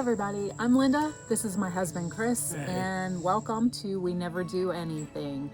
everybody, I'm Linda. This is my husband Chris, and welcome to We Never Do Anything.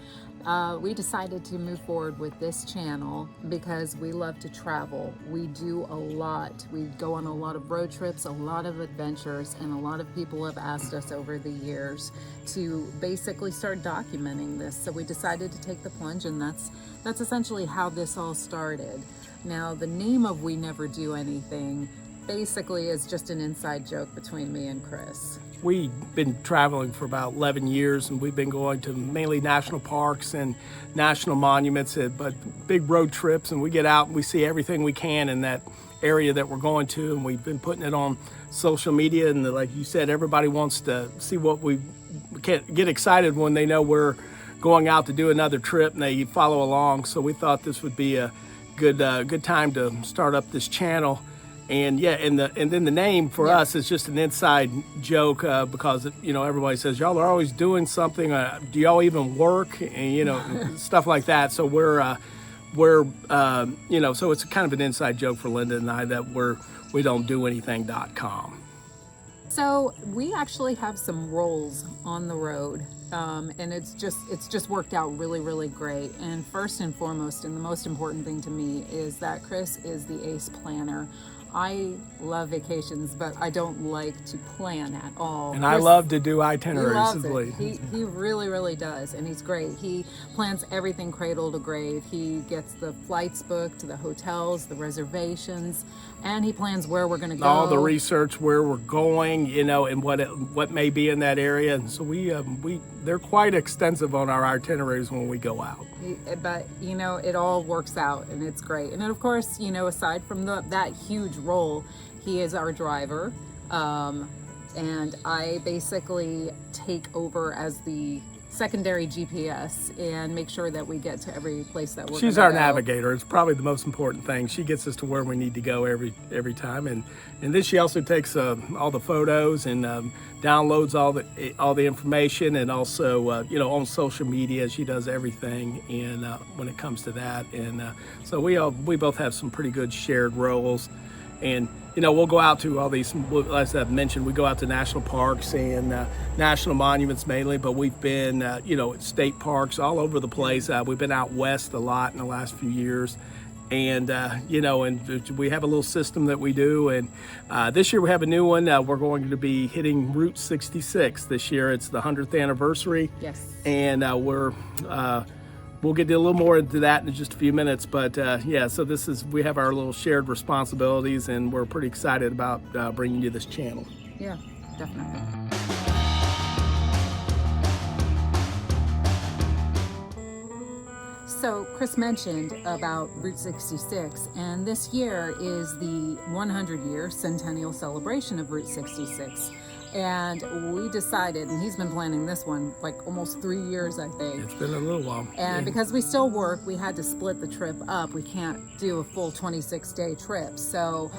We decided to move forward with this channel because we love to travel. We do a lot. We go on a lot of road trips, a lot of adventures, and a lot of people have asked us over the years to basically start documenting this. So we decided to take the plunge, and that's essentially how this all started. Now, the name of We Never Do Anything basically is just an inside joke between me and Chris. We've been traveling for about 11 years, and we've been going to mainly national parks and national monuments, but big road trips, and we get out and we see everything we can in that area that we're going to, and we've been putting it on social media, and like you said, everybody wants to see what we get excited when they know we're going out to do another trip and they follow along. So we thought this would be a good time to start up this channel. And yeah, and then the name for us is just an inside joke because everybody says y'all are always doing something. Do y'all even work? And stuff like that. So we're so it's kind of an inside joke for Linda and I that we don't do anything.com. So we actually have some roles on the road, and it's just worked out really, really great. And first and foremost, and the most important thing to me is that Chris is the ace planner. I love vacations, but I don't like to plan at all. And I love to do itineraries. He loves it. He really, really does, and he's great. He plans everything cradle to grave. He gets the flights booked, the hotels, the reservations, and he plans where we're going to go. All the research, where we're going, and what may be in that area. And so they're quite extensive on our itineraries when we go out. But it all works out, and it's great. And then, of course, aside from that huge role, he is our driver, and I basically take over as the secondary GPS and make sure that we get to every place that we're. She's our navigator. It's probably the most important thing. She gets us to where we need to go every time, and then she also takes all the photos and downloads all the information, and also on social media she does everything. And when it comes to that, and so we both have some pretty good shared roles. And we'll go out to all these, as I've mentioned, we go out to national parks and national monuments mainly, but we've been state parks all over the place. We've been out west a lot in the last few years, and and we have a little system that we do. And this year we have a new one. We're going to be hitting Route 66 this year. It's the 100th anniversary. Yes. And we'll get a little more into that in just a few minutes, but so we have our little shared responsibilities, and we're pretty excited about bringing you this channel. Yeah, definitely. So Chris mentioned about Route 66, and this year is the 100-year centennial celebration of Route 66. And we decided, and he's been planning this one like almost 3 years, I think. It's been a little while. And because we still work, we had to split the trip up. We can't do a full 26-day trip. So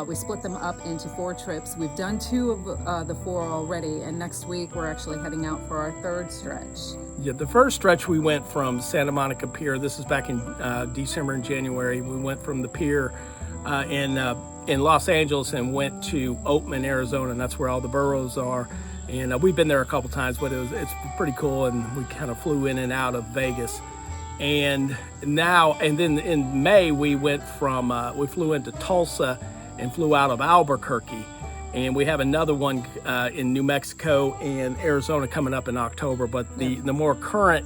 we split them up into 4 trips. We've done 2 of the 4 already. And next week, we're actually heading out for our 3rd stretch. Yeah, the first stretch we went from Santa Monica Pier. This is back in December and January. We went from the pier in Los Angeles and went to Oatman, Arizona, and that's where all the boroughs are. And we've been there a couple times, but it's pretty cool. And we kind of flew in and out of Vegas. And then in May we we flew into Tulsa and flew out of Albuquerque. And we have another one in New Mexico and Arizona coming up in October. But the more current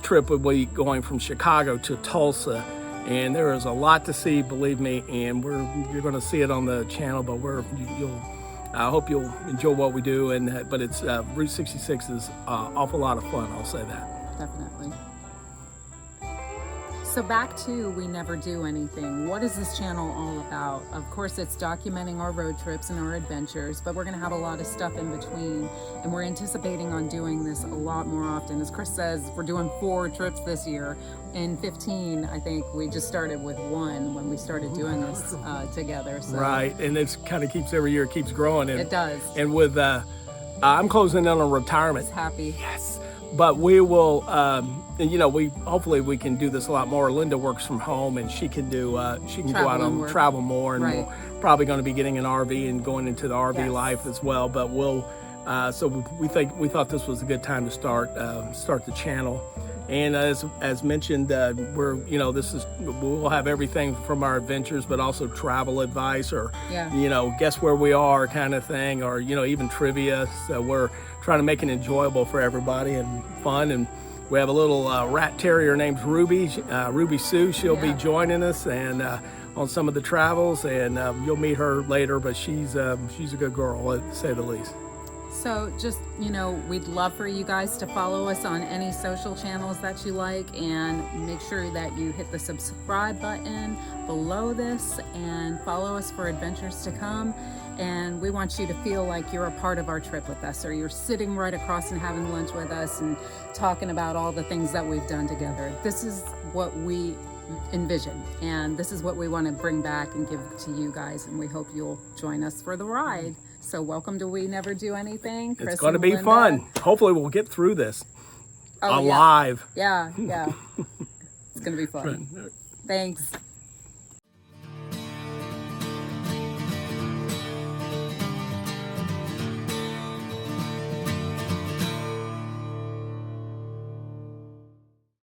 trip would be going from Chicago to Tulsa. And there is a lot to see, believe me, and you're going to see it on the channel. But I hope you'll enjoy what we do. But it's Route 66 is awful lot of fun. I'll say that. Definitely. So back to We Never Do Anything. What is this channel all about? Of course, it's documenting our road trips and our adventures, but we're going to have a lot of stuff in between, and we're anticipating on doing this a lot more often. As Chris says, we're doing 4 trips this year. In 15, I think we just started with 1 when we started doing this together. So. Right, and it kind of keeps every year, it keeps growing. It does. And with I'm closing in on retirement. He's happy. Yes. but we will, and, we hopefully we can do this a lot more. Linda works from home, and she can do she can go out and travel more, and Right. we're probably going to be getting an RV and going into the RV life as well. But we'll so we thought this was a good time to start the channel. And as mentioned, we'll have everything from our adventures, but also travel advice, or guess where we are kind of thing, or even trivia. So we're trying to make it enjoyable for everybody and fun. And we have a little rat terrier named Ruby, Ruby Sue. She'll be joining us and on some of the travels, and you'll meet her later. But she's a good girl, to say the least. So just, we'd love for you guys to follow us on any social channels that you like, and make sure that you hit the subscribe button below this and follow us for adventures to come. And we want you to feel like you're a part of our trip with us, or you're sitting right across and having lunch with us and talking about all the things that we've done together. This is what we envision, and this is what we want to bring back and give to you guys, and we hope you'll join us for the ride. So welcome to We Never Do Anything. Chris, it's going to be Linda. fun. Hopefully we'll get through this alive. Yeah. It's going to be fun. Thanks.